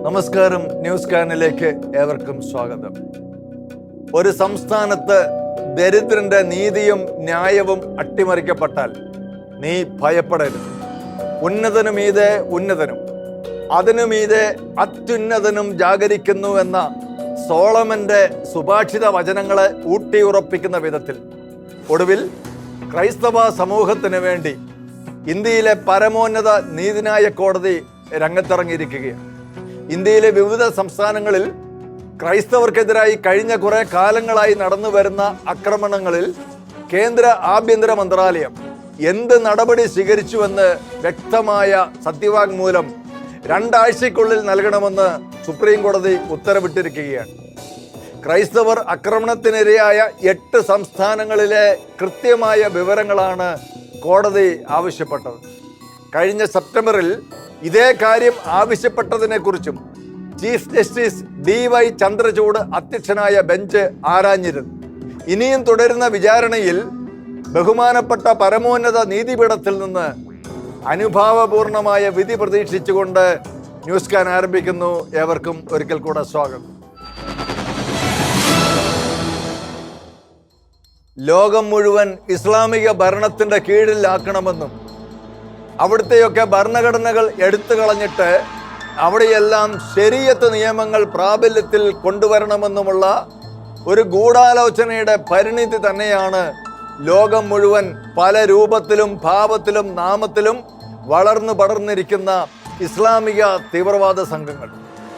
നമസ്കാരം. ന്യൂസ് കാനിലേക്ക് ഏവർക്കും സ്വാഗതം. ഒരു സംസ്ഥാനത്ത് ദരിദ്രന്റെ നീതിയും ന്യായവും അട്ടിമറിക്കപ്പെട്ടാൽ നീ ഭയപ്പെടരുത്. ഉന്നതനു മീതെ ഉന്നതനും അതിനു മീതെ അത്യുന്നതനും ജാഗരിക്കുന്നു എന്ന സോളമന്റെ സുഭാഷിത വചനങ്ങളെ ഊട്ടിയുറപ്പിക്കുന്ന വിധത്തിൽ ഒടുവിൽ ക്രൈസ്തവ സമൂഹത്തിന് വേണ്ടി ഇന്ത്യയിലെ പരമോന്നത നീതിന്യായ കോടതി രംഗത്തിറങ്ങിയിരിക്കുകയാണ്. ഇന്ത്യയിലെ വിവിധ സംസ്ഥാനങ്ങളിൽ ക്രൈസ്തവർക്കെതിരായി കഴിഞ്ഞ കുറെ കാലങ്ങളായി നടന്നു വരുന്ന ആക്രമണങ്ങളിൽ കേന്ദ്ര ആഭ്യന്തര മന്ത്രാലയം എന്ത് നടപടി സ്വീകരിച്ചുവെന്ന് വ്യക്തമായ സത്യവാങ്മൂലം 2 ആഴ്ചയ്ക്കുള്ളിൽ നൽകണമെന്ന് സുപ്രീം കോടതി ഉത്തരവിട്ടിരിക്കുകയാണ്. ക്രൈസ്തവർ ആക്രമണത്തിനിരയായ 8 സംസ്ഥാനങ്ങളിലെ കൃത്യമായ വിവരങ്ങളാണ് കോടതി ആവശ്യപ്പെട്ടത്. കഴിഞ്ഞ സെപ്റ്റംബറിൽ ഇതേ കാര്യം ആവശ്യപ്പെട്ടതിനെക്കുറിച്ചും ചീഫ് ജസ്റ്റിസ് DY ചന്ദ്രചൂഡ് അധ്യക്ഷനായ ബെഞ്ച് ആരാഞ്ഞിരുന്നു. ഇനിയും തുടരുന്ന വിചാരണയിൽ ബഹുമാനപ്പെട്ട പരമോന്നത നീതിപീഠത്തിൽ നിന്ന് അനുഭാവപൂർണമായ വിധി പ്രതീക്ഷിച്ചുകൊണ്ട് ന്യൂസ് കാൻ ആരംഭിക്കുന്നു. ഏവർക്കും ഒരിക്കൽ കൂടെ സ്വാഗതം. ലോകം മുഴുവൻ ഇസ്ലാമിക ഭരണത്തിന്റെ കീഴിലാക്കണമെന്നും അവിടുത്തെയൊക്കെ ഭരണഘടനകൾ എടുത്തു കളഞ്ഞിട്ട് അവിടെയെല്ലാം ശരീഅത്ത് നിയമങ്ങൾ പ്രാബല്യത്തിൽ കൊണ്ടുവരണമെന്നുമുള്ള ഒരു ഗൂഢാലോചനയുടെ പരിണിതി തന്നെയാണ് ലോകം മുഴുവൻ പല രൂപത്തിലും ഭാവത്തിലും നാമത്തിലും വളർന്നു പടർന്നിരിക്കുന്ന ഇസ്ലാമിക തീവ്രവാദ സംഘങ്ങൾ.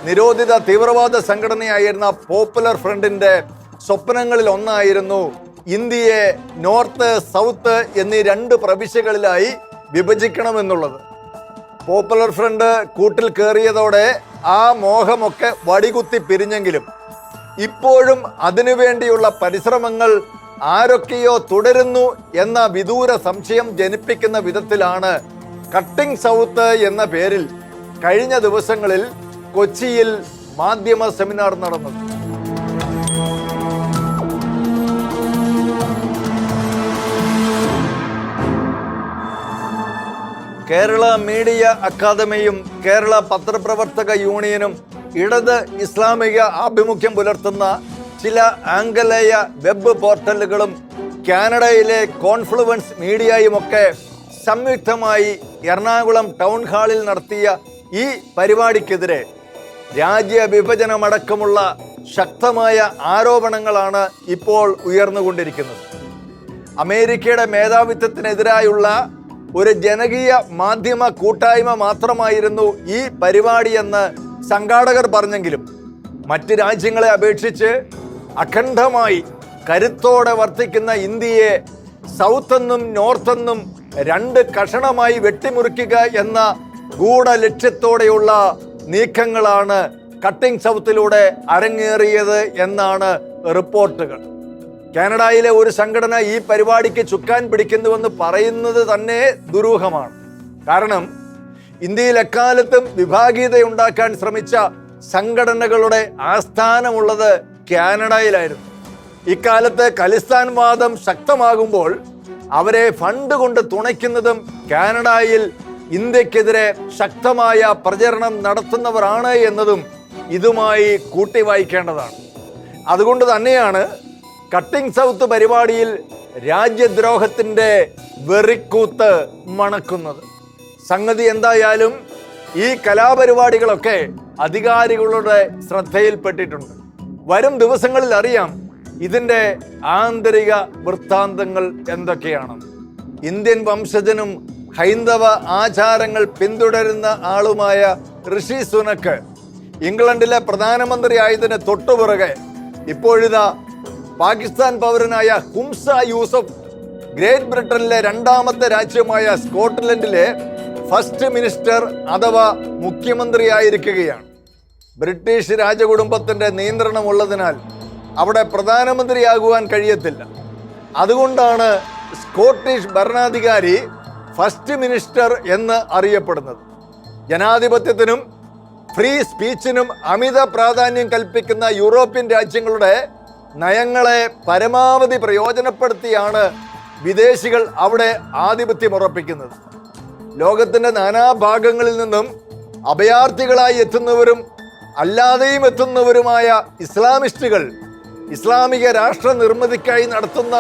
നിരോധിത തീവ്രവാദ സംഘടനയായിരുന്ന പോപ്പുലർ ഫ്രണ്ടിന്റെ സ്വപ്നങ്ങളിൽ ഒന്നായിരുന്നു ഇന്ത്യയെ നോർത്ത് സൗത്ത് എന്നീ 2 പ്രവിശ്യകളിലായി വിഭജിക്കണമെന്നുള്ളത്. പോപ്പുലർ ഫ്രണ്ട് കൂട്ടിൽ കയറിയതോടെ ആ മോഹമൊക്കെ വടികുത്തി പിരിഞ്ഞെങ്കിലും ഇപ്പോഴും അതിനുവേണ്ടിയുള്ള പരിശ്രമങ്ങൾ ആരൊക്കെയോ തുടരുന്നു എന്ന വിദൂര സംശയം ജനിപ്പിക്കുന്ന വിധത്തിലാണ് കട്ടിംഗ് സൗത്ത് എന്ന പേരിൽ കഴിഞ്ഞ ദിവസങ്ങളിൽ കൊച്ചിയിൽ മാധ്യമ സെമിനാർ നടന്നത്. കേരള മീഡിയ അക്കാദമിയും കേരള പത്രപ്രവർത്തക യൂണിയനും ഇടത് ഇസ്ലാമിക ആഭിമുഖ്യം പുലർത്തുന്ന ചില ആംഗലേയ വെബ് പോർട്ടലുകളും കാനഡയിലെ കോൺഫ്ലുവൻസ് മീഡിയയുമൊക്കെ സംയുക്തമായി എറണാകുളം ടൗൺ ഹാളിൽ നടത്തിയ ഈ പരിപാടിക്കെതിരെ രാജ്യവിഭജനമടക്കമുള്ള ശക്തമായ ആരോപണങ്ങളാണ് ഇപ്പോൾ ഉയർന്നുകൊണ്ടിരിക്കുന്നത്. അമേരിക്കയുടെ മേധാവിത്വത്തിനെതിരായുള്ള ഒരു ജനകീയ മാധ്യമ കൂട്ടായ്മ മാത്രമായിരുന്നു ഈ പരിപാടിയെന്ന് സംഘാടകർ പറഞ്ഞെങ്കിലും മറ്റ് രാജ്യങ്ങളെ അപേക്ഷിച്ച് അഖണ്ഡമായി കരുത്തോടെ വർത്തിക്കുന്ന ഇന്ത്യയെ സൗത്തെന്നും നോർത്തെന്നും 2 കഷണമായി വെട്ടിമുറിക്കുക എന്ന ഗൂഢലക്ഷ്യത്തോടെയുള്ള നീക്കങ്ങളാണ് കട്ടിംഗ് സൗത്തിലൂടെ അരങ്ങേറിയത് എന്നാണ് റിപ്പോർട്ടുകൾ. കാനഡയിലെ ഒരു സംഘടന ഈ പരിപാടിക്ക് ചുക്കാൻ പിടിക്കുന്നുവെന്ന് പറയുന്നത് തന്നെ ദുരൂഹമാണ്. കാരണം ഇന്ത്യയിൽ എക്കാലത്തും വിഭാഗീയതയുണ്ടാക്കാൻ ശ്രമിച്ച സംഘടനകളുടെ ആസ്ഥാനമുള്ളത് കാനഡയിലായിരുന്നു. ഇക്കാലത്ത് ഖലിസ്ഥാൻ വാദം ശക്തമാകുമ്പോൾ അവരെ ഫണ്ട് കൊണ്ട് തുണയ്ക്കുന്നതും കാനഡയിൽ ഇന്ത്യക്കെതിരെ ശക്തമായ പ്രചരണം നടത്തുന്നവരാണ് എന്നതും ഇതുമായി കൂട്ടി വായിക്കേണ്ടതാണ്. അതുകൊണ്ട് തന്നെയാണ് കട്ടിംഗ് സൗത്ത് പരിപാടിയിൽ രാജ്യദ്രോഹത്തിൻ്റെ വെറിക്കൂത്ത് മണക്കുന്നത്. സംഗതി എന്തായാലും ഈ കലാപരിപാടികളൊക്കെ അധികാരികളുടെ ശ്രദ്ധയിൽപ്പെട്ടിട്ടുണ്ട്. വരും ദിവസങ്ങളിൽ അറിയാം ഇതിൻ്റെ ആന്തരിക വൃത്താന്തങ്ങൾ എന്തൊക്കെയാണെന്ന്. ഇന്ത്യൻ വംശജനും ഹൈന്ദവ ആചാരങ്ങൾ പിന്തുടരുന്ന ആളുമായ ഋഷി സുനക്ക് ഇംഗ്ലണ്ടിലെ പ്രധാനമന്ത്രിയായതിന് തൊട്ടുപിറകെ ഇപ്പോഴിതാ പാകിസ്ഥാൻ പൗരനായ ഹുംസ യൂസഫ് ഗ്രേറ്റ് ബ്രിട്ടനിലെ 2ാമത്തെ രാജ്യമായ സ്കോട്ട്ലൻഡിലെ ഫസ്റ്റ് മിനിസ്റ്റർ അഥവാ മുഖ്യമന്ത്രിയായിരിക്കുകയാണ്. ബ്രിട്ടീഷ് രാജകുടുംബത്തിന്റെ നിയന്ത്രണമുള്ളതിനാൽ അവിടെ പ്രധാനമന്ത്രിയാകുവാൻ കഴിയത്തില്ല. അതുകൊണ്ടാണ് സ്കോട്ടിഷ് ഭരണാധികാരി ഫസ്റ്റ് മിനിസ്റ്റർ എന്ന് അറിയപ്പെടുന്നത്. ജനാധിപത്യത്തിനും ഫ്രീ സ്പീച്ചിനും അമിത പ്രാധാന്യം കൽപ്പിക്കുന്ന യൂറോപ്യൻ രാജ്യങ്ങളുടെ നയങ്ങളെ പരമാവധി പ്രയോജനപ്പെടുത്തിയാണ് വിദേശികൾ അവിടെ ആധിപത്യം ഉറപ്പിക്കുന്നത്. ലോകത്തിന്റെ നാനാഭാഗങ്ങളിൽ നിന്നും അഭയാർത്ഥികളായി എത്തുന്നവരും അല്ലാതെയും എത്തുന്നവരുമായ ഇസ്ലാമിസ്റ്റുകൾ ഇസ്ലാമിക രാഷ്ട്ര നിർമ്മിതിക്കായി നടത്തുന്ന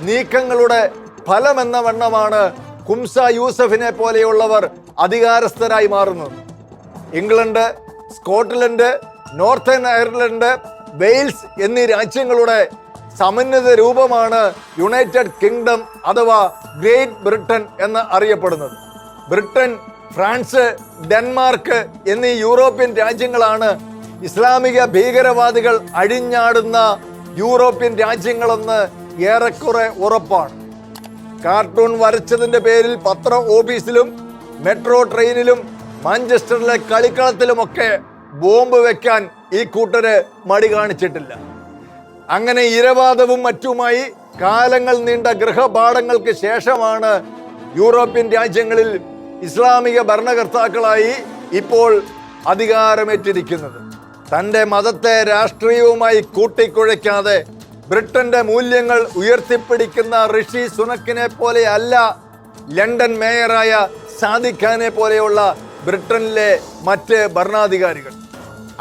നീക്കങ്ങളുടെ ഫലമെന്ന വണ്ണമാണ് ഹുംസ യൂസഫിനെ പോലെയുള്ളവർ അധികാരസ്ഥരായി മാറുന്നത്. England, Scotland, northern Ireland, Wales എന്നീ രാജ്യങ്ങളുടെ സമന്വിത രൂപമാണ് യുണൈറ്റഡ് കിങ്ഡം അഥവാ ഗ്രേറ്റ് ബ്രിട്ടൻ എന്ന് അറിയപ്പെടുന്നത്. ബ്രിട്ടൻ, ഫ്രാൻസ്, ഡെൻമാർക്ക് എന്നീ യൂറോപ്യൻ രാജ്യങ്ങളാണ് ഇസ്ലാമിക ഭീകരവാദികൾ അഴിഞ്ഞാടുന്ന യൂറോപ്യൻ രാജ്യങ്ങളെന്ന് ഏറെക്കുറെ ഉറപ്പാണ്. കാർട്ടൂൺ വരച്ചതിന്റെ പേരിൽ പത്ര ഓഫീസിലും മെട്രോ ട്രെയിനിലും മാഞ്ചസ്റ്ററിലെ കളിക്കളത്തിലുമൊക്കെ ബോംബ് വെക്കാൻ ഈ കൂട്ടര് മടി കാണിച്ചിട്ടില്ല. അങ്ങനെ ഇരവാദവും മറ്റുമായി കാലങ്ങൾ നീണ്ട ഗൃഹപാഠങ്ങൾക്ക് ശേഷമാണ് യൂറോപ്യൻ രാജ്യങ്ങളിൽ ഇസ്ലാമിക ഭരണകർത്താക്കളായി ഇപ്പോൾ അധികാരമേറ്റിരിക്കുന്നത്. തൻ്റെ മതത്തെ രാഷ്ട്രീയവുമായി കൂട്ടിക്കുഴയ്ക്കാതെ ബ്രിട്ടന്റെ മൂല്യങ്ങൾ ഉയർത്തിപ്പിടിക്കുന്ന ഋഷി സുനക്കിനെ പോലെ അല്ല ലണ്ടൻ മേയറായ സാദിഖ് ഖാനെ പോലെയുള്ള ബ്രിട്ടനിലെ മറ്റ് ഭരണാധികാരികൾ.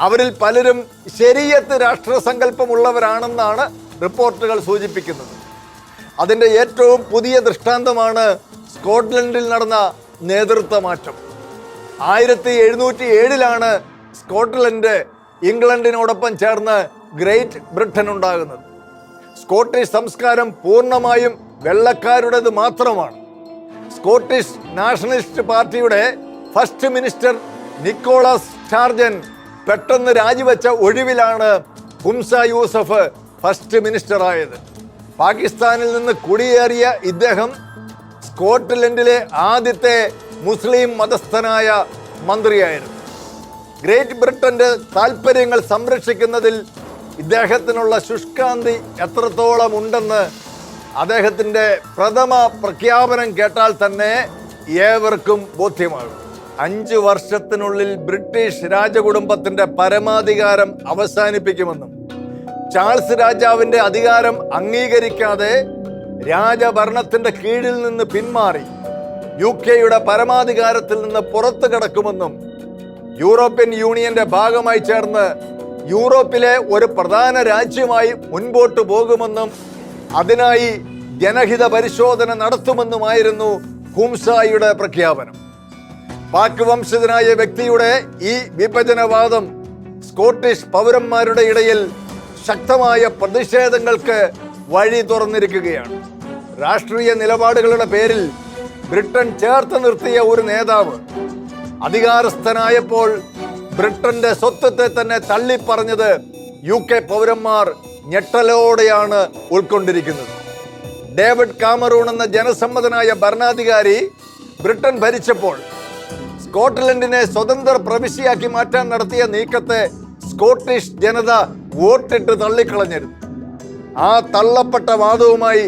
അവരിൽ പലരും ശരീഅത്ത് രാഷ്ട്രസങ്കല്പമുള്ളവരാണെന്നാണ് റിപ്പോർട്ടുകൾ സൂചിപ്പിക്കുന്നത്. അതിൻ്റെ ഏറ്റവും പുതിയ ദൃഷ്ടാന്തമാണ് സ്കോട്ട്ലൻഡിൽ നടന്ന നേതൃത്വ മാറ്റം. 1707 സ്കോട്ട്ലൻഡ് ഇംഗ്ലണ്ടിനോടൊപ്പം ചേർന്ന് ഗ്രേറ്റ് ബ്രിട്ടൻ ഉണ്ടാകുന്നത്. സ്കോട്ടിഷ് സംസ്കാരം പൂർണ്ണമായും വെള്ളക്കാരുടേത് മാത്രമാണ്. സ്കോട്ടിഷ് നാഷണലിസ്റ്റ് പാർട്ടിയുടെ ഫസ്റ്റ് മിനിസ്റ്റർ നിക്കോളാസ് സ്റ്റാർജൻ പെട്ടെന്ന് രാജിവെച്ച ഒഴിവിലാണ് ഹുംസ യൂസഫ് ഫസ്റ്റ് മിനിസ്റ്റർ ആയത്. പാകിസ്ഥാനിൽ നിന്ന് കുടിയേറിയ ഇദ്ദേഹം സ്കോട്ട്ലൻഡിലെ ആദ്യത്തെ മുസ്ലിം മതസ്ഥനായ മന്ത്രിയായിരുന്നു. ഗ്രേറ്റ് ബ്രിട്ടന്റെ താല്പര്യങ്ങൾ സംരക്ഷിക്കുന്നതിൽ ഇദ്ദേഹത്തിനുള്ള ശുഷ്കാന്തി എത്രത്തോളം ഉണ്ടെന്ന് അദ്ദേഹത്തിൻ്റെ പ്രഥമ പ്രഖ്യാപനം കേട്ടാൽ തന്നെ ഏവർക്കും ബോധ്യമാകും. 5 വർഷത്തിനുള്ളിൽ ബ്രിട്ടീഷ് രാജകുടുംബത്തിന്റെ പരമാധികാരം അവസാനിപ്പിക്കുമെന്നും ചാൾസ് രാജാവിന്റെ അധികാരം അംഗീകരിക്കാതെ രാജഭരണത്തിന്റെ കീഴിൽ നിന്ന് പിന്മാറി UK പരമാധികാരത്തിൽ നിന്ന് പുറത്തു കടക്കുമെന്നും യൂറോപ്യൻ യൂണിയന്റെ ഭാഗമായി ചേർന്ന് യൂറോപ്പിലെ ഒരു പ്രധാന രാജ്യമായി മുൻപോട്ട് പോകുമെന്നും അതിനായി ജനഹിത പരിശോധന നടത്തുമെന്നുമായിരുന്നു ഹുംസയുടെ പ്രഖ്യാപനം. പാക് വംശജനായ വ്യക്തിയുടെ ഈ വിഭജനവാദം സ്കോട്ടിഷ് പൗരന്മാരുടെ ഇടയിൽ ശക്തമായ പ്രതിഷേധങ്ങൾക്ക് വഴി തുറന്നിരിക്കുകയാണ്. രാഷ്ട്രീയ നിലപാടുകളുടെ പേരിൽ ബ്രിട്ടൻ ചേർത്ത് നിർത്തിയ ഒരു നേതാവ് അധികാരസ്ഥനായപ്പോൾ ബ്രിട്ടന്റെ സ്വത്വത്തെ തന്നെ തള്ളിപ്പറഞ്ഞത് UK പൗരന്മാർ ഞെട്ടലോടെയാണ് ഉൾക്കൊണ്ടിരിക്കുന്നത്. ഡേവിഡ് കാമറൂൺ എന്ന ജനസമ്മതനായ ഭരണാധികാരി ബ്രിട്ടൻ ഭരിച്ചപ്പോൾ സ്കോട്ട്ലൻഡിനെ സ്വതന്ത്ര പ്രവിശ്യയാക്കി മാറ്റാൻ നടത്തിയ നീക്കത്തെ സ്കോട്ടിഷ് ജനത വോട്ടിട്ട് തള്ളിക്കളഞ്ഞിരുന്നു. ആ തള്ളപ്പെട്ട വാദവുമായി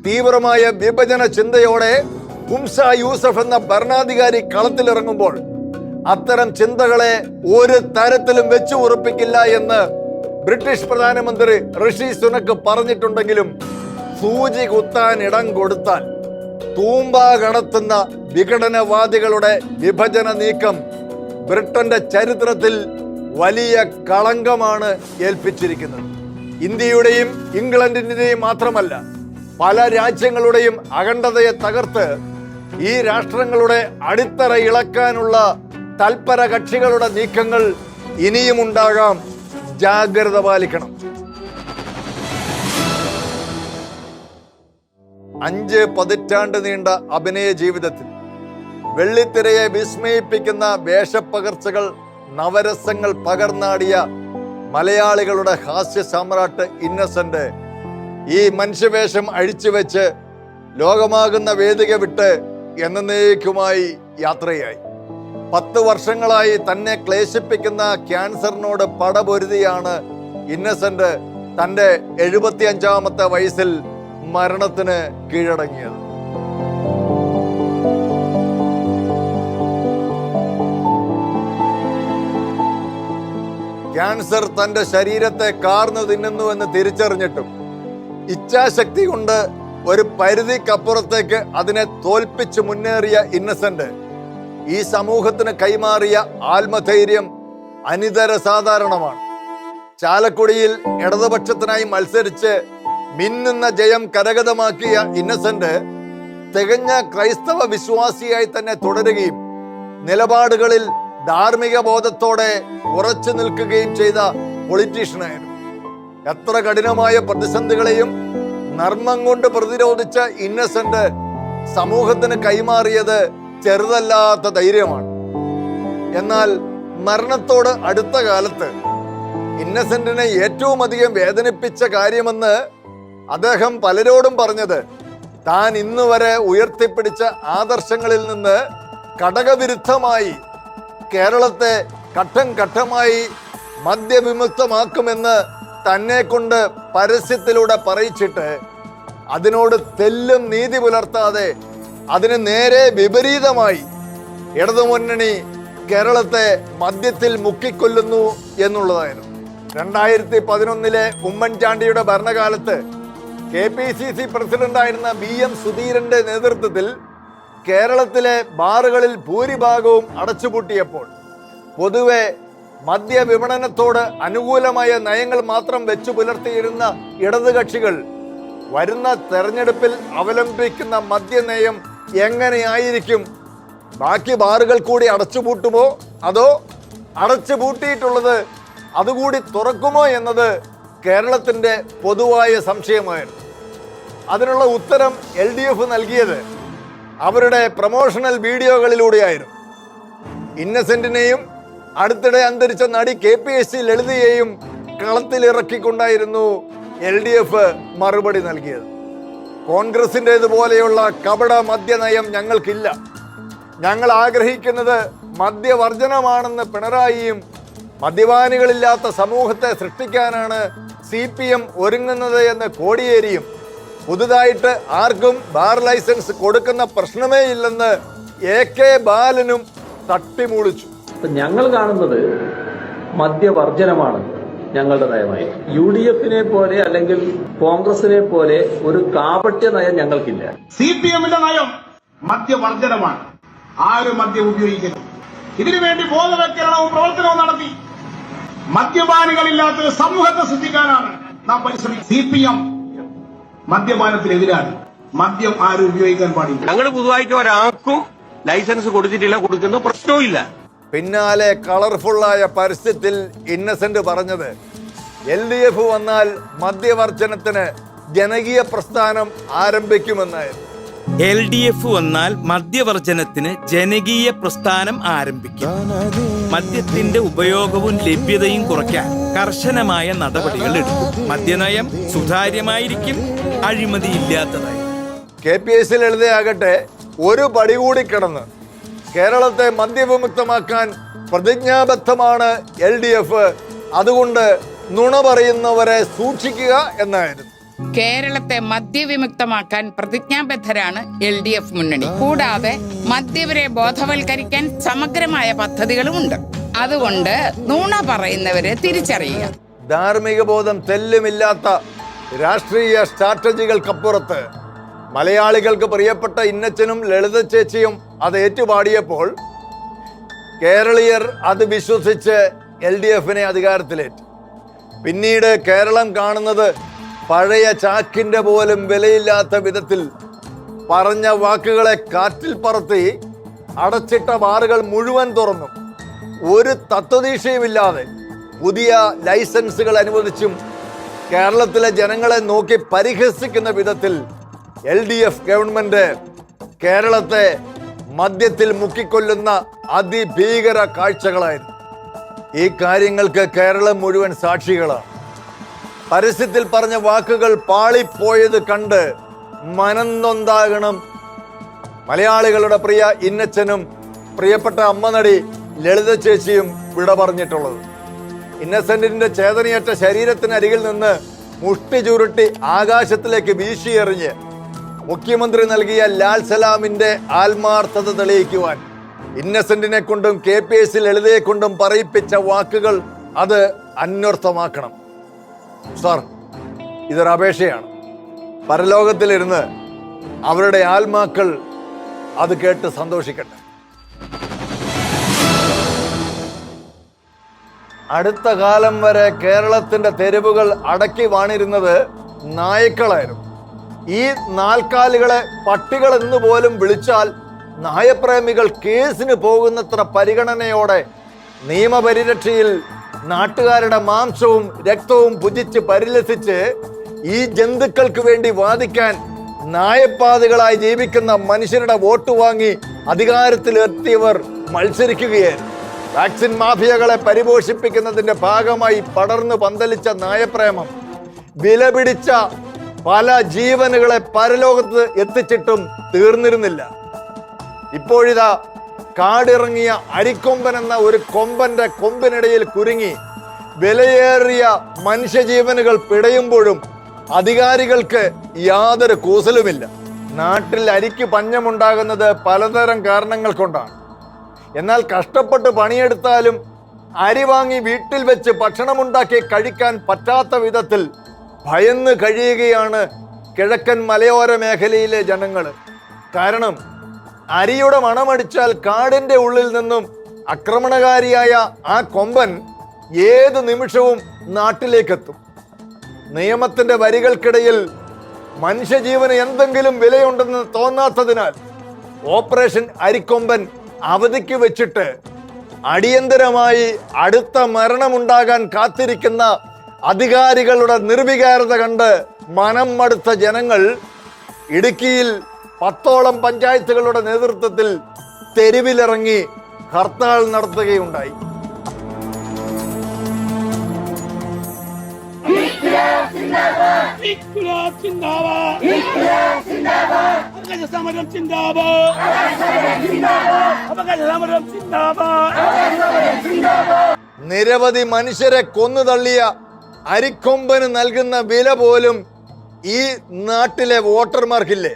തീവ്രമായ വിഭജന ചിന്തയോടെ ഹുംസ യൂസഫ് എന്ന ഭരണാധികാരി കളത്തിലിറങ്ങുമ്പോൾ അത്തരം ചിന്തകളെ ഒരു തരത്തിലും വെച്ചു ഉറപ്പിക്കില്ല എന്ന് ബ്രിട്ടീഷ് പ്രധാനമന്ത്രി ഋഷി സുനക് പറഞ്ഞിട്ടുണ്ടെങ്കിലും സൂചി കുത്താൻ ഇടം കൊടുത്താൽ തൂമ്പ കടത്തുന്ന വിഘടനവാദികളുടെ വിഭജന നീക്കം ബ്രിട്ടന്റെ ചരിത്രത്തിൽ വലിയ കളങ്കമാണ് ഏൽപ്പിച്ചിരിക്കുന്നത്. ഇന്ത്യയുടെയും ഇംഗ്ലണ്ടിന്റെയും മാത്രമല്ല പല രാജ്യങ്ങളുടെയും അഖണ്ഡതയെ തകർത്ത് ഈ രാഷ്ട്രങ്ങളുടെ അടിത്തറ ഇളക്കാനുള്ള തൽപര കക്ഷികളുടെ നീക്കങ്ങൾ ഇനിയും ഉണ്ടാകാം. ജാഗ്രത പാലിക്കണം. 5 പതിറ്റാണ്ട് നീണ്ട അഭിനയ ജീവിതത്തിൽ വെള്ളിത്തിരയെ വിസ്മയിപ്പിക്കുന്ന വേഷപ്പകർച്ചകൾ, നവരസങ്ങൾ പകർന്നാടിയ മലയാളികളുടെ ഹാസ്യ സാമ്രാട്ട് ഇന്നസെന്റ് ഈ മനുഷ്യവേഷം അഴിച്ചുവെച്ച് ലോകമാകുന്ന വേദിക വിട്ട് എന്നേക്കുമായി യാത്രയായി. 10 വർഷങ്ങളായി തന്നെ ക്ലേശിപ്പിക്കുന്ന ക്യാൻസറിനോട് പടപൊരുതിയാണ് ഇന്നസെന്റ് തൻ്റെ 75-ാമത്തെ വയസ്സിൽ മരണത്തിന് കീഴടങ്ങിയത്. ക്യാൻസർ തൻ്റെ ശരീരത്തെ കാർന്നു തിന്നുന്നുവെന്ന് തിരിച്ചറിഞ്ഞിട്ടും ഇച്ഛാശക്തി കൊണ്ട് ഒരു പരിധിക്കപ്പുറത്തേക്ക് അതിനെ തോൽപ്പിച്ച് മുന്നേറിയ ഇന്നസെന്റ് ഈ സമൂഹത്തിന് കൈമാറിയ ആത്മധൈര്യം അനിതര സാധാരണമാണ്. ചാലക്കുടിയിൽ ഇടതുപക്ഷത്തിനായി മത്സരിച്ച് മിന്നുന്ന ജയം കരഗതമാക്കിയ ഇന്നസെന്റ് തികഞ്ഞ ക്രൈസ്തവ വിശ്വാസിയായി തന്നെ തുടരുകയും നിലപാടുകളിൽ ധാർമ്മിക ബോധത്തോടെ ഉറച്ചു നിൽക്കുകയും ചെയ്ത പൊളിറ്റീഷ്യനായിരുന്നു. എത്ര കഠിനമായ പ്രതിസന്ധികളെയും നർമ്മം കൊണ്ട് പ്രതിരോധിച്ച ഇന്നസെന്റ് സമൂഹത്തിന് കൈമാറിയത് ചെറുതല്ലാത്ത ധൈര്യമാണ്. എന്നാൽ മരണത്തോട് അടുത്ത കാലത്ത് ഇന്നസെന്റിനെ ഏറ്റവും അധികം വേദനിപ്പിച്ച കാര്യമെന്ന് അദ്ദേഹം പലരോടും പറഞ്ഞത് താൻ ഇന്നുവരെ ഉയർത്തിപ്പിടിച്ച ആദർശങ്ങളിൽ നിന്ന് ഘടകവിരുദ്ധമായി കേരളത്തെ ഘട്ടം ഘട്ടമായി മദ്യവിമുക്തമാക്കുമെന്ന് തന്നെ കൊണ്ട് പരസ്യത്തിലൂടെ പറയിച്ചിട്ട് അതിനോട് തെല്ലും നീതി പുലർത്താതെ അതിന് നേരെ വിപരീതമായി ഇടതുമുന്നണി കേരളത്തെ മദ്യത്തിൽ മുക്കിക്കൊല്ലുന്നു എന്നുള്ളതായിരുന്നു. 2011 ഉമ്മൻചാണ്ടിയുടെ ഭരണകാലത്ത് KPCC പ്രസിഡന്റായിരുന്ന BM സുധീരന്റെ നേതൃത്വത്തിൽ കേരളത്തിലെ ബാറുകളിൽ ഭൂരിഭാഗവും അടച്ചുപൂട്ടിയപ്പോൾ പൊതുവെ മദ്യവിപണനത്തോട് അനുകൂലമായ നയങ്ങൾ മാത്രം വെച്ചു പുലർത്തിയിരുന്ന ഇടതുകക്ഷികൾ വരുന്ന തെരഞ്ഞെടുപ്പിൽ അവലംബിക്കുന്ന മദ്യനയം എങ്ങനെയായിരിക്കും? ബാക്കി ബാറുകൾ കൂടി അടച്ചുപൂട്ടുമോ അതോ അടച്ചുപൂട്ടിയിട്ടുള്ളത് അതുകൂടി തുറക്കുമോ എന്നത് കേരളത്തിന്റെ പൊതുവായ സംശയമായിരുന്നു. അതിനുള്ള ഉത്തരം LDF നൽകിയത് അവരുടെ പ്രൊമോഷണൽ വീഡിയോകളിലൂടെയായിരുന്നു. ഇന്നസെന്റിനെയും അടുത്തിടെ അന്തരിച്ച നടി KPSC ലളിതയെയും കളത്തിലിറക്കിക്കൊണ്ടായിരുന്നു LDF മറുപടി നൽകിയത്. കോൺഗ്രസിൻ്റെതുപോലെയുള്ള കപട മദ്യനയം ഞങ്ങൾക്കില്ല, ഞങ്ങൾ ആഗ്രഹിക്കുന്നത് മദ്യവർജനമാണെന്ന് പിണറായിയും മദ്യപാനികളില്ലാത്ത സമൂഹത്തെ സൃഷ്ടിക്കാനാണ് CPM ഒരുങ്ങുന്നത് എന്ന് കോടിയേരിയും പുതുതായിട്ട് ആർക്കും ബാർ ലൈസൻസ് കൊടുക്കുന്ന പ്രശ്നമേ ഇല്ലെന്ന് AK ബാലനും തട്ടിമൂളിച്ചു. ഞങ്ങൾ കാണുന്നത് മദ്യവർജനമാണ് ഞങ്ങളുടെ നയമായി. UDF-നെ പോലെ അല്ലെങ്കിൽ കോൺഗ്രസിനെ പോലെ ഒരു കാപട്യ നയം ഞങ്ങൾക്കില്ല. CPM-ന്റെ നയം മദ്യവർജനമാണ്. ആരും മദ്യം ഉപയോഗിക്കരുത്. ഇതിനുവേണ്ടി ബോധവൽക്കരണവും പ്രവർത്തനവും നടത്തി മദ്യപാനികളില്ലാത്ത സമൂഹത്തെ സൃഷ്ടിക്കാനാണ് നാം പരിശ്രമിക്കുന്നത്. CPM മദ്യപാനത്തിനെതിരാണ്. മദ്യം ആരും ഉപയോഗിക്കാൻ പാടില്ല. ഞങ്ങൾ പൊതുവായിട്ട് ഒരാൾക്കും ലൈസൻസ് കൊടുത്തിട്ടില്ല, കൊടുക്കുന്ന പ്രശ്നവും. പിന്നാലെ കളർഫുള്ളായ പരസ്യത്തിൽ ഇന്നസെന്റ് പറഞ്ഞത് LDF വന്നാൽ മദ്യവർജനത്തിന് ജനകീയ പ്രസ്ഥാനം ആരംഭിക്കുമെന്നായിരുന്നു. LDF വന്നാൽ മദ്യവർജനത്തിന് ജനകീയ പ്രസ്ഥാനം ആരംഭിക്കും. മദ്യത്തിന്റെ ഉപയോഗവും ലഭ്യതയും കുറയ്ക്കാൻ കർശനമായ നടപടികൾ എടുക്കും. മദ്യനയം സുതാര്യമായിരിക്കും, അഴിമതിയില്ലാത്തതായി. KPSC ലളിതയാകട്ടെ ഒരു പടി കൂടി കിടന്ന് കേരളത്തെ മദ്യവിമുക്തമാക്കാൻ പ്രതിജ്ഞാബദ്ധമാണ് LDF. അതുകൊണ്ട് നുണ പറയുന്നവരെ സൂക്ഷിക്കുക എന്നായിരുന്നു. കേരളത്തെ മദ്യവിമുക്തമാക്കാൻ പ്രതിജ്ഞാബദ്ധരാണ് LDF മുന്നണി. കൂടാതെ മദ്യവരെ ബോധവൽക്കരിക്കാൻ സമഗ്രമായ പദ്ധതികളുമുണ്ട്. അതുകൊണ്ട് നുണ പറയുന്നവരെ തിരിച്ചറിയുക. ധാർമ്മിക ബോധം തെല്ലുമില്ലാത്ത രാഷ്ട്രീയ സ്ട്രാറ്റജികൾക്കപ്പുറത്ത് മലയാളികൾക്ക് പ്രിയപ്പെട്ട ഇന്നച്ചനും ലളിത ചേച്ചിയും അത് ഏറ്റുപാടിയപ്പോൾ കേരളീയർ അത് വിശ്വസിച്ച് LDF-നെ അധികാരത്തിലേറ്റി. പിന്നീട് കേരളം കാണുന്നത് പഴയ ചാക്കിന്റെ പോലും വിലയില്ലാത്ത വിധത്തിൽ പറഞ്ഞ വാക്കുകളെ കാറ്റിൽ പറത്തി അടച്ചിട്ട ബാറുകൾ മുഴുവൻ തുറന്നു. ഒരു തത്വദീക്ഷയുമില്ലാതെ പുതിയ ലൈസൻസുകൾ അനുവദിച്ചും കേരളത്തിലെ ജനങ്ങളെ നോക്കി പരിഹസിക്കുന്ന വിധത്തിൽ LDF ഗവൺമെന്റ് കേരളത്തെ മദ്യത്തിൽ മുക്കിക്കൊല്ലുന്ന അതിഭീകര കാഴ്ചകളായിരുന്നു. ഈ കാര്യങ്ങൾക്ക് കേരളം മുഴുവൻ സാക്ഷികളാണ്. പരസ്യത്തിൽ പറഞ്ഞ വാക്കുകൾ പാളിപ്പോയത് കണ്ട് മനം നൊന്താകണം മലയാളികളുടെ പ്രിയ ഇന്നച്ചനും പ്രിയപ്പെട്ട അമ്മ നടി ലളിത ചേച്ചിയും വിട പറഞ്ഞിട്ടുള്ളത്. ഇന്നസെന്റിന്റെ ചേതനയേറ്റ ശരീരത്തിനരികിൽ നിന്ന് മുഷ്ടി ചുരുട്ടി ആകാശത്തിലേക്ക് വീശിയെറിഞ്ഞ് മുഖ്യമന്ത്രി നൽകിയ ലാൽ സലാമിന്റെ ആത്മാർത്ഥത തെളിയിക്കുവാൻ ഇന്നസെന്റിനെ കൊണ്ടും KPSC ലളിതയെ കൊണ്ടും പറയിപ്പിച്ച വാക്കുകൾ അത് അന്വർത്ഥമാക്കണം. സാർ, ഇതൊരു അപേക്ഷയാണ്. പരലോകത്തിലിരുന്ന് അവരുടെ ആത്മാക്കൾ അത് കേട്ട് സന്തോഷിക്കട്ടെ. അടുത്ത കാലം വരെ കേരളത്തിന്റെ തെരുവുകൾ അടക്കി വാണിരുന്നത് നായ്ക്കളായിരുന്നു. ഈ നാൽക്കാലികളെ പട്ടികൾ എന്ന് പോലും വിളിച്ചാൽ നായപ്രേമികൾ കേസിന് പോകുന്നത്ര പരിഗണനയോടെ നിയമപരിരക്ഷയിൽ നാട്ടുകാരുടെ മാംസവും രക്തവും ഭുജിച്ച് പരിലസിച്ച് ഈ ജന്തുക്കൾക്ക് വേണ്ടി വാദിക്കാൻ നായപ്പാതികളായി ജീവിക്കുന്ന മനുഷ്യരുടെ വോട്ട് വാങ്ങി അധികാരത്തിലെത്തിയവർ മത്സരിക്കുകയായിരുന്നു. വാക്സിൻ മാഫിയകളെ പരിപോഷിപ്പിക്കുന്നതിന്റെ ഭാഗമായി പടർന്നു പന്തലിച്ച നായപ്രേമം വിലപിടിച്ച പല ജീവനുകളെ പരലോകത്ത് എത്തിച്ചിട്ടും തീർന്നിരുന്നില്ല. ഇപ്പോഴിതാ കാടിറങ്ങിയ അരിക്കൊമ്പൻ എന്ന ഒരു കൊമ്പന്റെ കൊമ്പിനിടയിൽ കുരുങ്ങി വിലയേറിയ മനുഷ്യജീവനുകൾ പിടയുമ്പോഴും അധികാരികൾക്ക് യാതൊരു കൂസലുമില്ല. നാട്ടിൽ അരിക്ക് പഞ്ഞമുണ്ടാകുന്നത് പലതരം കാരണങ്ങൾ കൊണ്ടാണ്. എന്നാൽ കഷ്ടപ്പെട്ട് പണിയെടുത്താലും അരി വാങ്ങി വീട്ടിൽ വെച്ച് ഭക്ഷണമുണ്ടാക്കി കഴിക്കാൻ പറ്റാത്ത വിധത്തിൽ ഭയന്ന് കഴിയുകയാണ് കിഴക്കൻ മലയോര മേഖലയിലെ ജനങ്ങൾ. കാരണം അരിയുടെ മണമടിച്ചാൽ കാടിന്റെ ഉള്ളിൽ നിന്നും ആക്രമണകാരിയായ ആ കൊമ്പൻ ഏത് നിമിഷവും നാട്ടിലേക്കെത്തും. നിയമത്തിന്റെ വരികൾക്കിടയിൽ മനുഷ്യജീവന് എന്തെങ്കിലും വിലയുണ്ടെന്ന് തോന്നാത്തതിനാൽ ഓപ്പറേഷൻ അരിക്കൊമ്പൻ അവധിക്ക് വെച്ചിട്ട് അടിയന്തരമായി അടുത്ത മരണമുണ്ടാകാൻ കാത്തിരിക്കുന്ന അധികാരികളുടെ നിർവികാരത കണ്ട് മനം മടുത്ത ജനങ്ങൾ ഇടുക്കിയിൽ 10ഓളം പഞ്ചായത്തുകളുടെ നേതൃത്വത്തിൽ തെരുവിലിറങ്ങി ഹർത്താൽ നടത്തുകയുണ്ടായി. നിരവധി മനുഷ്യരെ കൊന്നുതള്ളിയ അരിക്കൊമ്പന് നൽകുന്ന വില പോലും ഈ നാട്ടിലെ വോട്ടർമാർക്കില്ലേ?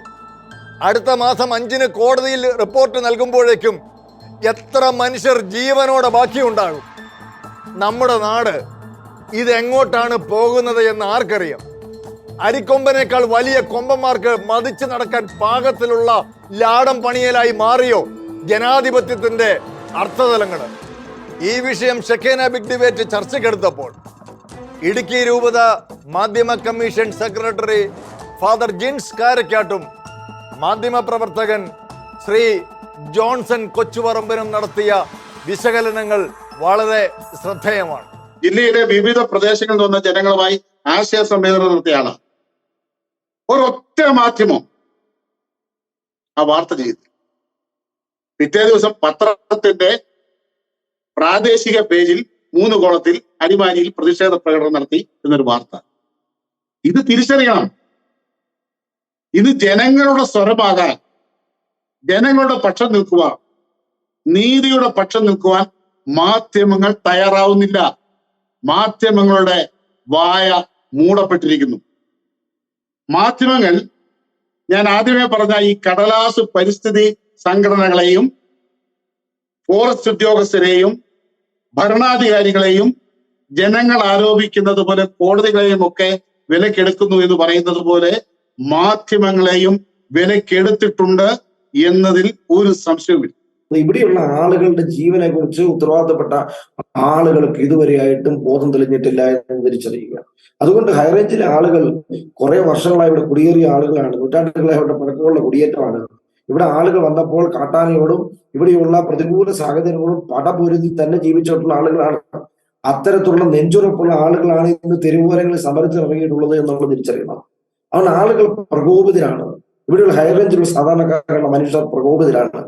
അടുത്ത മാസം 5-ന് കോടതിയിൽ റിപ്പോർട്ട് നൽകുമ്പോഴേക്കും എത്ര മനുഷ്യർ ജീവനോടെ ബാക്കിയുണ്ടാകും? നമ്മുടെ നാട് ഇതെങ്ങോട്ടാണ് പോകുന്നത് എന്ന് ആർക്കറിയാം? അരിക്കൊമ്പനേക്കാൾ വലിയ കൊമ്പന്മാർക്ക് മതിച്ചു നടക്കാൻ പാകത്തിലുള്ള ലാടം പണിയലായി മാറിയോ ജനാധിപത്യത്തിന്റെ അർത്ഥതലങ്ങൾ? ഈ വിഷയം ഷെക്കേന ബിഗ് ഡിബേറ്റ് ചർച്ചയ്ക്കെടുത്തപ്പോൾ ഇടുക്കി രൂപത മാധ്യമ കമ്മീഷൻ സെക്രട്ടറി ഫാദർ ജിൻസ് കാരക്കാട്ടും മാധ്യമപ്രവർത്തകൻ ശ്രീ ജോൺസൺ കൊച്ചുപറമ്പനും നടത്തിയ വിശകലനങ്ങൾ വളരെ ശ്രദ്ധേയമാണ്. ജില്ലയിലെ വിവിധ പ്രദേശങ്ങളിൽ വന്ന ജനങ്ങളുമായി ആശയ സമ്മേളനം നടത്തിയാണ് ഒരൊറ്റ മാധ്യമം ആ വാർത്ത ചെയ്തു. പിറ്റേ ദിവസം പത്രത്തിന്റെ പ്രാദേശിക പേജിൽ 3 കോളത്തിൽ അടിമാലിയിൽ പ്രതിഷേധ പ്രകടനം നടത്തി എന്നൊരു വാർത്ത. ഇത് തിരിച്ചറിയണം. ഇത് ജനങ്ങളുടെ സ്വരമാകാൻ, ജനങ്ങളുടെ പക്ഷം നിൽക്കുവാൻ, നീതിയുടെ പക്ഷം നിൽക്കുവാൻ മാധ്യമങ്ങൾ തയ്യാറാവുന്നില്ല. മാധ്യമങ്ങളുടെ വായ മൂടപ്പെട്ടിരിക്കുന്നു. മാധ്യമങ്ങൾ, ഞാൻ ആദ്യമേ പറഞ്ഞ ഈ കടലാസ് പരിസ്ഥിതി സംഘടനകളെയും ഫോറസ്റ്റ് ഉദ്യോഗസ്ഥരെയും ഭരണാധികാരികളെയും ജനങ്ങൾ ആരോപിക്കുന്നത് പോലെ കോടതികളെയും ഒക്കെ വിലക്കെടുക്കുന്നു എന്ന് പറയുന്നത് പോലെ മാധ്യമങ്ങളെയും വിലക്കെടുത്തിട്ടുണ്ട് എന്നതിൽ ഒരു സംശയവുമില്ല. ഇവിടെയുള്ള ആളുകളുടെ ജീവനെ കുറിച്ച് ഉത്തരവാദിത്തപ്പെട്ട ആളുകൾക്ക് ഇതുവരെയായിട്ടും ബോധം തെളിഞ്ഞിട്ടില്ല എന്ന് തിരിച്ചറിയുക. അതുകൊണ്ട് ഹൈറേഞ്ചിലെ ആളുകൾ കുറെ വർഷങ്ങളായി ഇവിടെ കുടിയേറിയ ആളുകളാണ്, നൂറ്റാണ്ടുകളായി ഇവിടെ പഴക്കമുള്ള കുടിയേറ്റമാണ്. ഇവിടെ ആളുകൾ വന്നപ്പോൾ കാട്ടാനയോടും ഇവിടെയുള്ള പ്രതികൂല സാഹചര്യങ്ങളോടും പടപൊരുതി തന്നെ ജീവിച്ചിട്ടുള്ള ആളുകളാണ്. അത്തരത്തിലുള്ള നെഞ്ചുറപ്പുള്ള ആളുകളാണ് ഇന്ന് തെരുവോരങ്ങളിൽ സമരത്തിനിറങ്ങിയിട്ടുള്ളത് എന്നുള്ളത് തിരിച്ചറിയണം. അതുകൊണ്ട് ആളുകൾ പ്രകോപിതരാണ്. ഇവിടെയുള്ള ഹൈറേഞ്ചിലുള്ള സാധാരണക്കാരുള്ള മനുഷ്യർ പ്രകോപിതരാണ്.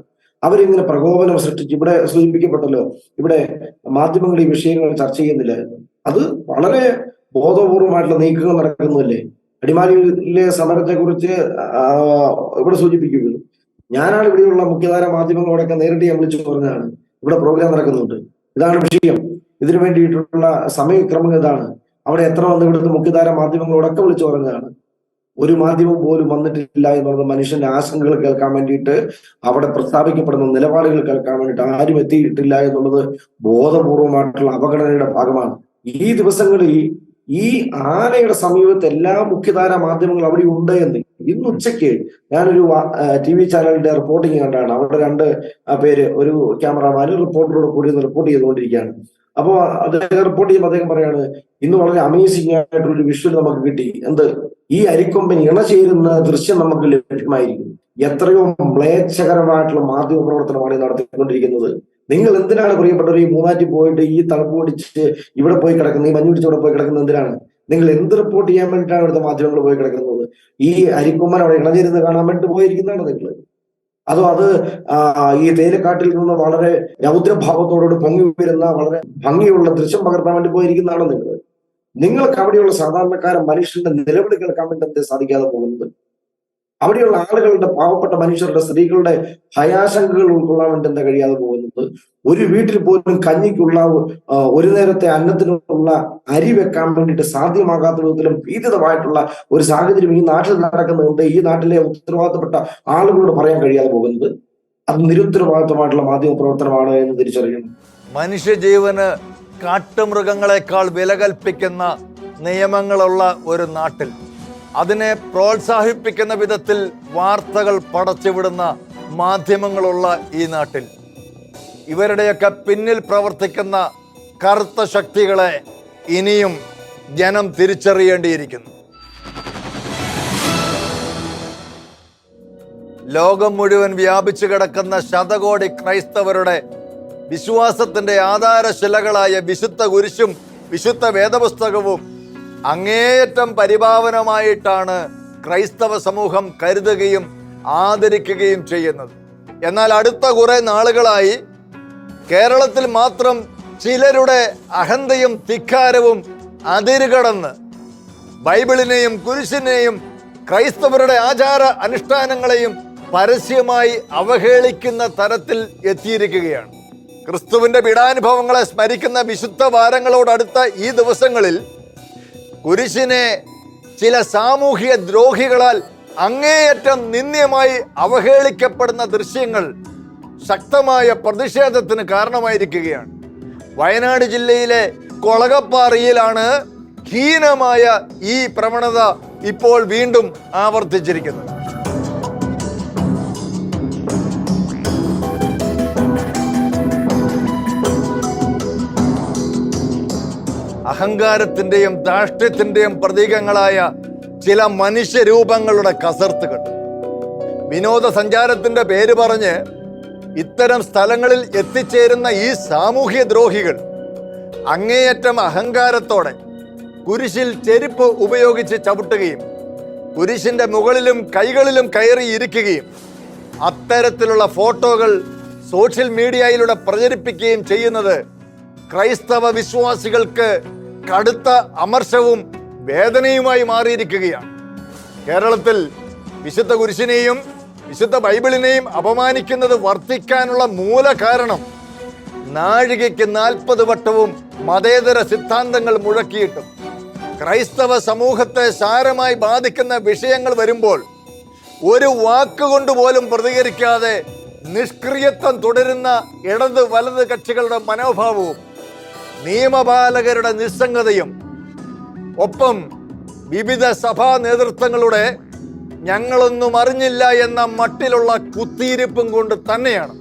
അവരിങ്ങനെ പ്രകോപനം സൃഷ്ടിച്ച്, ഇവിടെ സൂചിപ്പിക്കപ്പെട്ടല്ലോ, ഇവിടെ മാധ്യമങ്ങൾ ഈ വിഷയങ്ങൾ ചർച്ച ചെയ്യുന്നില്ല. അത് വളരെ ബോധപൂർവമായിട്ടുള്ള നീക്കങ്ങൾ നടക്കുന്നില്ലേ? അടിമാലിയിലെ സമരത്തെ കുറിച്ച് ഇവിടെ സൂചിപ്പിക്കുന്നു. ഞാനാണ് ഇവിടെയുള്ള മുഖ്യധാര മാധ്യമങ്ങളോടൊക്കെ നേരിട്ട് ഞാൻ വിളിച്ചു പറഞ്ഞതാണ്, ഇവിടെ പ്രോഗ്രാം നടക്കുന്നുണ്ട്, ഇതാണ് വിഷയം, ഇതിനു വേണ്ടിയിട്ടുള്ള സമയക്രമം ഇതാണ്. അവിടെ എത്ര വന്ന് ഇവിടുത്തെ മുഖ്യധാര മാധ്യമങ്ങളോടൊക്കെ വിളിച്ചു പറഞ്ഞതാണ്. ഒരു മാധ്യമം പോലും വന്നിട്ടില്ല എന്നുള്ളത് മനുഷ്യന്റെ ആശങ്കകൾ കേൾക്കാൻ വേണ്ടിയിട്ട്, അവിടെ പ്രസ്താവിക്കപ്പെടുന്ന നിലപാടുകൾ കേൾക്കാൻ വേണ്ടിയിട്ട് ആരും എത്തിയിട്ടില്ല എന്നുള്ളത് ബോധപൂർവമായിട്ടുള്ള അവഗണനയുടെ ഭാഗമാണ്. ഈ ദിവസങ്ങളിൽ ഈ ആനയുടെ സമീപത്ത് എല്ലാ മുഖ്യധാര മാധ്യമങ്ങളും അവിടെ ഉണ്ട് എന്ന് ഇന്ന് ഉച്ചയ്ക്ക് ഞാനൊരു TV ചാനലിന്റെ റിപ്പോർട്ടിങ് കണ്ടാണ്. അവിടെ 2 പേര്, ഒരു ക്യാമറമാനും റിപ്പോർട്ടറോട് കൂടി റിപ്പോർട്ട് ചെയ്തുകൊണ്ടിരിക്കുകയാണ്. അപ്പോൾ അദ്ദേഹം റിപ്പോർട്ട് ചെയ്യുമ്പോൾ അദ്ദേഹം പറയാണ്, ഇന്ന് വളരെ അമേസിംഗ് ആയിട്ടുള്ളൊരു വിഷ്വൽ നമുക്ക് കിട്ടി. ഈ അരിക്കൊമ്പൻ ഇണചേരുന്ന ദൃശ്യം നമുക്ക് ലഭ്യമായിരിക്കും. എത്രയോ മ്ലേച്ഛകരമായിട്ടുള്ള മാധ്യമ പ്രവർത്തനമാണ് നടത്തിക്കൊണ്ടിരിക്കുന്നത്. നിങ്ങൾ എന്തിനാണ് പ്രിയപ്പെട്ടവർ ഈ മൂന്നാറ്റി പോയിട്ട് ഈ തണുപ്പ് പിടിച്ച് ഇവിടെ പോയി കിടക്കുന്നത്, ഈ മഞ്ഞ് പിടിച്ച് ഇവിടെ പോയി കിടക്കുന്നത് എന്തിനാണ്? നിങ്ങൾ എന്ത് റിപ്പോർട്ട് ചെയ്യാൻ വേണ്ടിയിട്ടാണ് ഇവിടുത്തെ മാധ്യമങ്ങൾ പോയി കിടക്കുന്നത്? ഈ അരിക്കൊമ്പൻ അവിടെ ഇണചേരുന്നത് കാണാൻ വേണ്ടി പോയിരിക്കുന്നതാണ് നിങ്ങൾ? അതോ അത് ഈ തേയിലക്കാട്ടിൽ നിന്ന് വളരെ രൗദ്രഭാവത്തോടുകൂടി പൊങ്ങി വരുന്ന വളരെ ഭംഗിയുള്ള ദൃശ്യം പകർത്താൻ വേണ്ടി പോയിരിക്കുന്നതാണോ നിങ്ങൾക്ക് അവിടെയുള്ള സാധാരണക്കാരൻ മനുഷ്യന്റെ നിലവിളി കേൾക്കാൻ വേണ്ടി എന്തേ സാധിക്കാതെ പോകുന്നത്? അവിടെയുള്ള ആളുകളുടെ, പാവപ്പെട്ട മനുഷ്യരുടെ, സ്ത്രീകളുടെ ഭയാശങ്കകൾ ഉൾക്കൊള്ളാൻ വേണ്ടി എന്താ കഴിയാതെ പോകുന്നത്? ഒരു വീട്ടിൽ പോലും കഞ്ഞിക്കുള്ള ഒരു നേരത്തെ അന്നത്തിനുള്ള അരി വെക്കാൻ വേണ്ടിയിട്ട് സാധ്യമാകാത്ത വിധത്തിലും ഭീതിതമായിട്ടുള്ള ഒരു സാഹചര്യം ഈ നാട്ടിൽ നടക്കുന്നുണ്ട്. ഈ നാട്ടിലെ ഉത്തരവാദിത്തപ്പെട്ട ആളുകളോട് പറയാൻ കഴിയാതെ പോകുന്നത് അത് നിരുത്തരവാദിത്തമായിട്ടുള്ള മാധ്യമ പ്രവർത്തനമാണ് എന്ന് തിരിച്ചറിയണം. മനുഷ്യജീവന് കാട്ടുമൃഗങ്ങളെക്കാൾ വില കൽപ്പിക്കുന്ന നിയമങ്ങളുള്ള ഒരു നാട്ടിൽ, അതിനെ പ്രോത്സാഹിപ്പിക്കുന്ന വിധത്തിൽ വാർത്തകൾ പടച്ചുവിടുന്ന മാധ്യമങ്ങളുള്ള ഈ നാട്ടിൽ, ഇവരുടെയൊക്കെ പിന്നിൽ പ്രവർത്തിക്കുന്ന കറുത്ത ശക്തികളെ ഇനിയും ജനം തിരിച്ചറിയേണ്ടിയിരിക്കുന്നു. ലോകം മുഴുവൻ വ്യാപിച്ചു കിടക്കുന്ന ശതകോടി ക്രൈസ്തവരുടെ വിശ്വാസത്തിന്റെ ആധാരശിലകളായ വിശുദ്ധ കുരിശും വിശുദ്ധ വേദപുസ്തകവും അങ്ങേയറ്റം പരിപാവനമായിട്ടാണ് ക്രൈസ്തവ സമൂഹം കരുതുകയും ആദരിക്കുകയും ചെയ്യുന്നത്. എന്നാൽ അടുത്ത കുറെ നാളുകളായി കേരളത്തിൽ മാത്രം ചിലരുടെ അഹന്തയും ധിക്കാരവും അതിരുകടന്ന് ബൈബിളിനെയും കുരിശിനെയും ക്രൈസ്തവരുടെ ആചാര അനുഷ്ഠാനങ്ങളെയും പരസ്യമായി അവഹേളിക്കുന്ന തരത്തിൽ എത്തിയിരിക്കുകയാണ്. ക്രിസ്തുവിന്റെ പീഡാനുഭവങ്ങളെ സ്മരിക്കുന്ന വിശുദ്ധ വാരങ്ങളോടടുത്ത ഈ ദിവസങ്ങളിൽ കുരിശിനെ ചില സാമൂഹിക ദ്രോഹികളാൽ അങ്ങേയറ്റം നിന്ദ്യമായി അവഹേളിക്കപ്പെടുന്ന ദൃശ്യങ്ങൾ ശക്തമായ പ്രതിഷേധത്തിന് കാരണമായിരിക്കുകയാണ്. വയനാട് ജില്ലയിലെ കൊളകപ്പാറയിലാണ് ഹീനമായ ഈ പ്രവണത ഇപ്പോൾ വീണ്ടും ആവർത്തിച്ചിരിക്കുന്നത്. അഹങ്കാരത്തിന്റെയും ധാർഷ്ട്യത്തിന്റെയും പ്രതീകങ്ങളായ ചില മനുഷ്യരൂപങ്ങളുടെ കസർത്തുകൾ, വിനോദസഞ്ചാരത്തിന്റെ പേര് പറഞ്ഞ് ഇത്തരം സ്ഥലങ്ങളിൽ എത്തിച്ചേരുന്ന ഈ സാമൂഹ്യ ദ്രോഹികൾ അങ്ങേയറ്റം അഹങ്കാരത്തോടെ കുരിശിൽ ചെരുപ്പ് ഉപയോഗിച്ച് ചവിട്ടുകയും കുരിശിന്റെ മുകളിലും കൈകളിലും കയറി ഇരിക്കുകയും അത്തരത്തിലുള്ള ഫോട്ടോകൾ സോഷ്യൽ മീഡിയയിലൂടെ പ്രചരിപ്പിക്കുകയും ചെയ്യുന്നത് ക്രൈസ്തവ വിശ്വാസികൾക്ക് കടുത്ത അമർഷവും വേദനയുമായി മാറിയിരിക്കുകയാണ്. കേരളത്തിൽ വിശുദ്ധ കുരിശിനെയും വിശുദ്ധ ബൈബിളിനെയും അപമാനിക്കുന്നത് വർദ്ധിക്കാനുള്ള മൂല കാരണം നാഴികയ്ക്ക് 40 വട്ടവും മതേതര സിദ്ധാന്തങ്ങൾ മുഴക്കിയിട്ടും ക്രൈസ്തവ സമൂഹത്തെ സാരമായി ബാധിക്കുന്ന വിഷയങ്ങൾ വരുമ്പോൾ ഒരു വാക്കുകൊണ്ട് പോലും പ്രതികരിക്കാതെ നിഷ്ക്രിയത്വം തുടരുന്ന ഇടത് വലത് കക്ഷികളുടെ മനോഭാവവും നിയമപാലകരുടെ നിസ്സംഗതയും ഒപ്പം വിവിധ സഭാ നേതൃത്വങ്ങളുടെ ഞങ്ങളൊന്നും അറിഞ്ഞില്ല എന്ന മട്ടിലുള്ള കുത്തിയിരിപ്പും കൊണ്ട് തന്നെയാണ്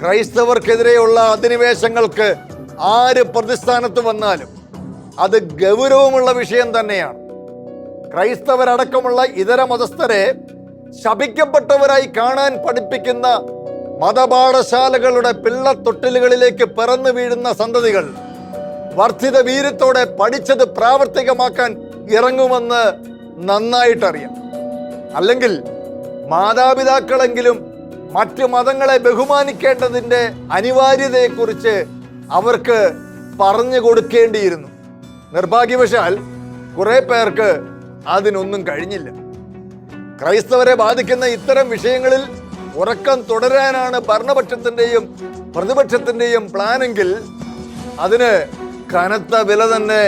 ക്രൈസ്തവർക്കെതിരെയുള്ള അധിനിവേശങ്ങൾക്ക് ആര് പ്രതിസ്ഥാനത്ത് വന്നാലും അത് ഗൗരവമുള്ള വിഷയം തന്നെയാണ്. ക്രൈസ്തവരടക്കമുള്ള ഇതര മതസ്ഥരെ ശപിക്കപ്പെട്ടവരായി കാണാൻ പഠിപ്പിക്കുന്ന മതപാഠശാലകളുടെ പിള്ളത്തൊട്ടിലുകളിലേക്ക് പിറന്നു വീഴുന്ന സന്തതികൾ വർദ്ധിത വീര്യത്തോടെ പഠിച്ചത് പ്രാവർത്തികമാക്കാൻ ഇറങ്ങുമെന്ന് നന്നായിട്ടറിയാം. അല്ലെങ്കിൽ മാതാപിതാക്കളെങ്കിലും മറ്റു മതങ്ങളെ ബഹുമാനിക്കേണ്ടതിൻ്റെ അനിവാര്യതയെക്കുറിച്ച് അവർക്ക് പറഞ്ഞു കൊടുക്കേണ്ടിയിരുന്നു. നിർഭാഗ്യവശാൽ കുറെ പേർക്ക് അതിനൊന്നും കഴിഞ്ഞില്ല. ക്രൈസ്തവരെ ബാധിക്കുന്ന ഇത്തരം വിഷയങ്ങളിൽ ഉറക്കം തുടരാനാണ് ഭരണപക്ഷത്തിന്റെയും പ്രതിപക്ഷത്തിന്റെയും പ്ലാനെങ്കിൽ അതിന് കനത്ത വില തന്നെ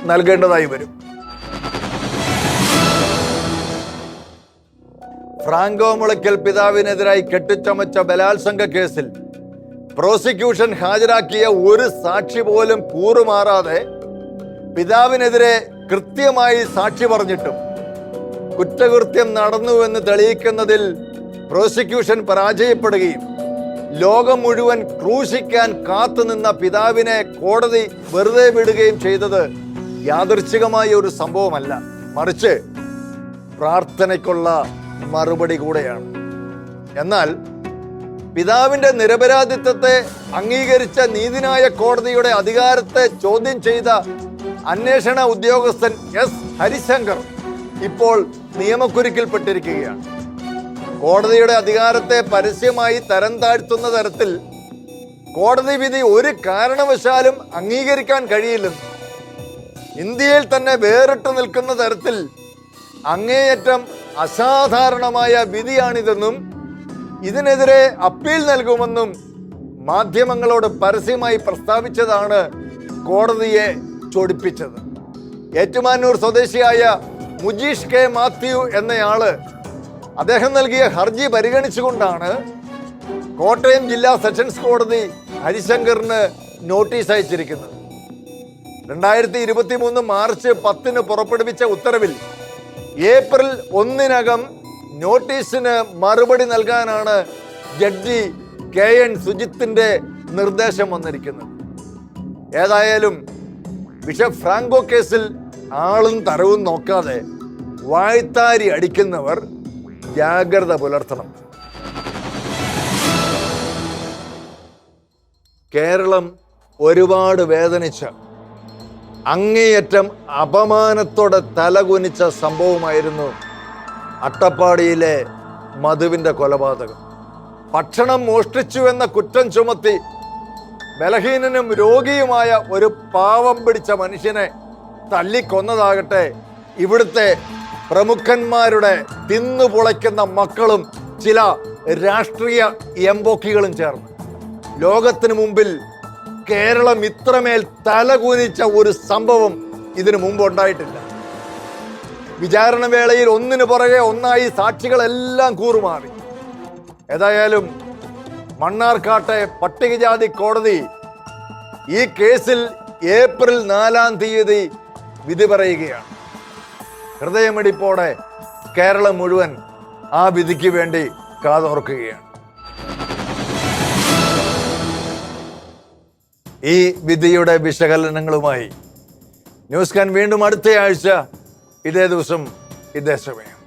നൽകേണ്ടതായി വരും. ഫ്രാങ്കോ മുളയ്ക്കൽ പിതാവിനെതിരായി കെട്ടിച്ചമച്ച ബലാത്സംഗ കേസിൽ പ്രോസിക്യൂഷൻ ഹാജരാക്കിയ ഒരു സാക്ഷി പോലും കൂറുമാറാതെ പിതാവിനെതിരെ കൃത്യമായി സാക്ഷി പറഞ്ഞിട്ടും കുറ്റകൃത്യം നടന്നുവെന്ന് തെളിയിക്കുന്നതിൽ പ്രോസിക്യൂഷൻ പരാജയപ്പെടുകയും ലോകം മുഴുവൻ ക്രൂശിക്കാൻ കാത്തുനിന്ന പിതാവിനെ കോടതി വെറുതെ വിടുകയും ചെയ്തത് യാദൃച്ഛികമായ ഒരു സംഭവമല്ല, മറിച്ച് പ്രാർത്ഥനയ്ക്കുള്ള മറുപടി കൂടെയാണ്. എന്നാൽ പിതാവിന്റെ നിരപരാധിത്വത്തെ അംഗീകരിച്ച നീതിന്യായ കോടതിയുടെ അധികാരത്തെ ചോദ്യം ചെയ്ത അന്വേഷണ ഉദ്യോഗസ്ഥൻ എസ് ഹരിശങ്കർ ഇപ്പോൾ നിയമക്കുരുക്കിൽപ്പെട്ടിരിക്കുകയാണ്. കോടതിയുടെ അധികാരത്തെ പരസ്യമായി തരം താഴ്ത്തുന്ന തരത്തിൽ കോടതി വിധി ഒരു കാരണവശാലും അംഗീകരിക്കാൻ കഴിയില്ലെന്നും, ഇന്ത്യയിൽ തന്നെ വേറിട്ട് നിൽക്കുന്ന തരത്തിൽ അങ്ങേയറ്റം അസാധാരണമായ വിധിയാണിതെന്നും ഇതിനെതിരെ അപ്പീൽ നൽകുമെന്നും മാധ്യമങ്ങളോട് പരസ്യമായി പ്രസ്താവിച്ചതാണ് കോടതിയെ ചൊടിപ്പിച്ചത്. ഏറ്റുമാനൂർ സ്വദേശിയായ മുജീഷ് കെ മാത്യു എന്നയാള് അദ്ദേഹം നൽകിയ ഹർജി പരിഗണിച്ചുകൊണ്ടാണ് കോട്ടയം ജില്ലാ സെഷൻസ് കോടതി ഹരിശങ്കറിന് നോട്ടീസ് അയച്ചിരിക്കുന്നത്. 2023 മാർച്ച് 10 പുറപ്പെടുവിച്ച ഉത്തരവിൽ ഏപ്രിൽ 1 നോട്ടീസിന് മറുപടി നൽകാനാണ് ജഡ്ജി KN സുജിത്തിന്റെ നിർദ്ദേശം വന്നിരിക്കുന്നത്. ഏതായാലും ബിഷപ്പ് ഫ്രാങ്കോ കേസിൽ ആളും തരവും നോക്കാതെ വായ്ത്താരി അടിക്കുന്നവർ ജാഗ്രത പുലർത്തണം. കേരളം ഒരുപാട് വേദനിച്ച, അങ്ങേയറ്റം അപമാനത്തോടെ തലകുനിച്ച സംഭവമായിരുന്നു അട്ടപ്പാടിയിലെ മധുവിന്റെ കൊലപാതകം. ഭക്ഷണം മോഷ്ടിച്ചു എന്ന കുറ്റം ചുമത്തി ബലഹീനനും രോഗിയുമായ ഒരു പാവം പിടിച്ച മനുഷ്യനെ തല്ലിക്കൊന്നതാകട്ടെ ഇവിടുത്തെ പ്രമുഖന്മാരുടെ തിന്നുപുളയ്ക്കുന്ന മക്കളും ചില രാഷ്ട്രീയ എംബോക്കികളും ചേർന്ന്. ലോകത്തിന് മുമ്പിൽ കേരളം ഇത്രമേൽ തലകുനിച്ച ഒരു സംഭവം ഇതിനു മുമ്പ് ഉണ്ടായിട്ടില്ല. വിചാരണ വേളയിൽ ഒന്നിനു പുറകെ ഒന്നായി സാക്ഷികളെല്ലാം കൂറുമാറി. ഏതായാലും മണ്ണാർക്കാട്ടെ പട്ടികജാതി കോടതി ഈ കേസിൽ ഏപ്രിൽ 4 വിധി പറയുകയാണ്. ഹൃദയമിടിപ്പോടെ കേരളം മുഴുവൻ ആ വിധിക്ക് വേണ്ടി കാതോർക്കുകയാണ്. ഈ വിധിയുടെ വിശകലനങ്ങളുമായി ന്യൂസ് കാൻ വീണ്ടും അടുത്തയാഴ്ച ഇതേ ദിവസം ഇതേ സമയം.